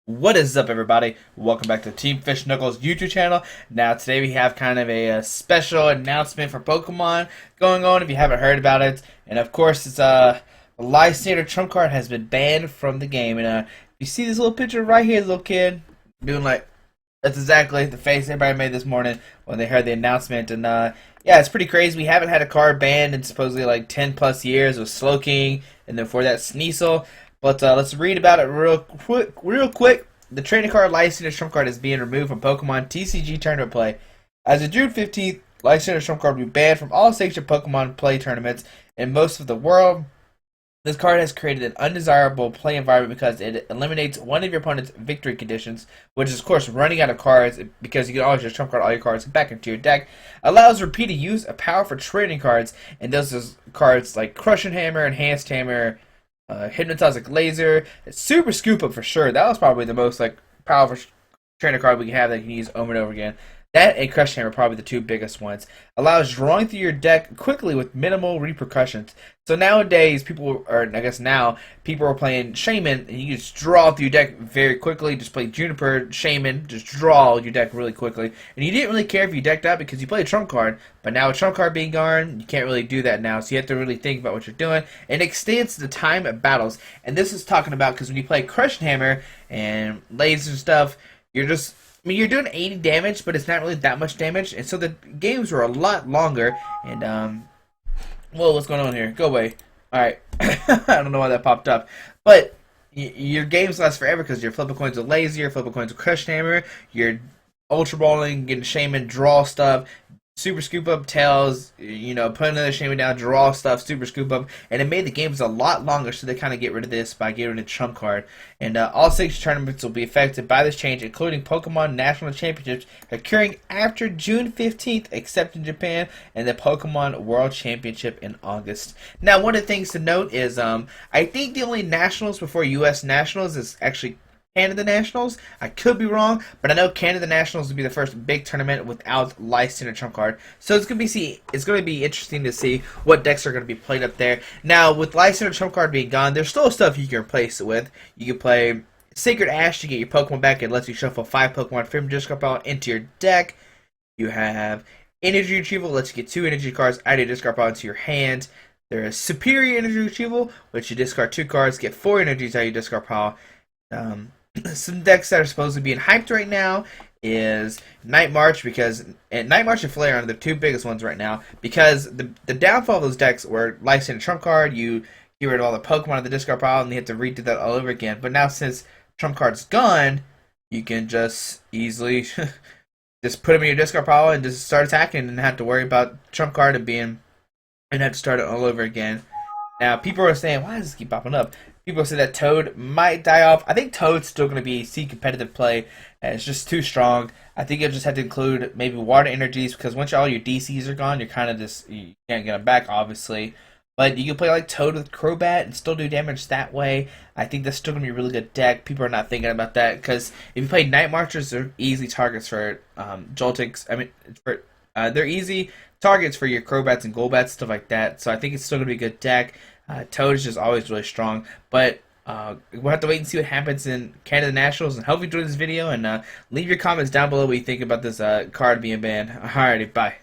What is up, everybody? Welcome back to Team Fish Knuckles YouTube channel. Now, today we have kind of a special announcement for Pokemon going on, if you haven't heard about it. And of course, it's the Lysandre trump card has been banned from the game. And you see this little picture right here, little kid doing like, that's exactly the face everybody made this morning when they heard the announcement. And yeah, it's pretty crazy. We haven't had a card banned in supposedly like 10 plus years with Slowking, and then before that Sneasel. But let's read about it real quick. The training card Lysandre trump card is being removed from Pokemon TCG tournament play. As of June 15th, Lysandre trump card will be banned from all sanctioned Pokemon play tournaments in most of the world. This card has created an undesirable play environment because it eliminates one of your opponent's victory conditions, which is of course running out of cards, because you can always just trump card all your cards back into your deck. Allows repeated use of powerful training cards, and those are cards like Crushing Hammer, Enhanced Hammer, Hypnotoxic Laser, Super Scoop Up for sure. That was probably the most like powerful trainer card we can have that you can use over and over again. That and Crush Hammer are probably the two biggest ones. Allows drawing through your deck quickly with minimal repercussions. So nowadays, people are playing Shaman, and you just draw through your deck very quickly. Just play Juniper, Shaman, just draw your deck really quickly. And you didn't really care if you decked out because you played a Trump card. But now with Trump card being gone, you can't really do that now. So you have to really think about what you're doing. And it extends the time of battles. And this is talking about because when you play Crush Hammer and Laser and stuff, you're doing 80 damage, but it's not really that much damage, and so the games were a lot longer. And whoa, what's going on here? Go away. All right, I don't know why that popped up, but your games last forever because you're flipping coins with Laser, you're flipping coins with Crush Hammer, you're Ultra Balling, getting Shaman, draw stuff. Super Scoop Up, Tails, put another Shaman down, draw stuff, Super Scoop Up, and it made the games a lot longer, so they kind of get rid of this by getting rid of the Trump card. And all six tournaments will be affected by this change, including Pokemon National Championships occurring after June 15th, except in Japan, and the Pokemon World Championship in August. Now, one of the things to note is I think the only Nationals before U.S. Nationals is actually Canada Nationals. I could be wrong, but I know Canada Nationals will be the first big tournament without Lysandre trump card. So it's gonna be interesting to see what decks are gonna be played up there. Now, with Lysandre trump card being gone, there's still stuff you can replace it with. You can play Sacred Ash to get your Pokemon back. It lets you shuffle 5 Pokemon from your discard pile into your deck. You have Energy Retrieval, lets you get 2 energy cards out of your discard pile into your hand. There is Superior Energy Retrieval, which you discard 2 cards, get 4 energies out of your discard pile. Some decks that are supposed to be hyped right now is Night March, and Night March and Flare are the two biggest ones right now, because the downfall of those decks were Lysandre trump card, you get rid of all the Pokemon in the discard pile, and you have to redo that all over again. But now since trump card's gone, you can just easily just put them in your discard pile and just start attacking, and not have to worry about trump card and have to start it all over again. Now, people are saying, why does this keep popping up? People say that Toad might die off. I think Toad's still going to be C competitive play, and it's just too strong. I think you'll just have to include maybe water energies, because once all your DCs are gone, you're kind of you can't get them back, obviously. But you can play like Toad with Crobat and still do damage that way. I think that's still going to be a really good deck. People are not thinking about that, because if you play Night Marchers, they're easy targets for Joltics. They're easy targets for your Crobats and Golbats, stuff like that. So I think it's still going to be a good deck. Toad is just always really strong, but we'll have to wait and see what happens in Canada Nationals. And hope you enjoyed this video, and leave your comments down below what you think about this card being banned. Alrighty, bye.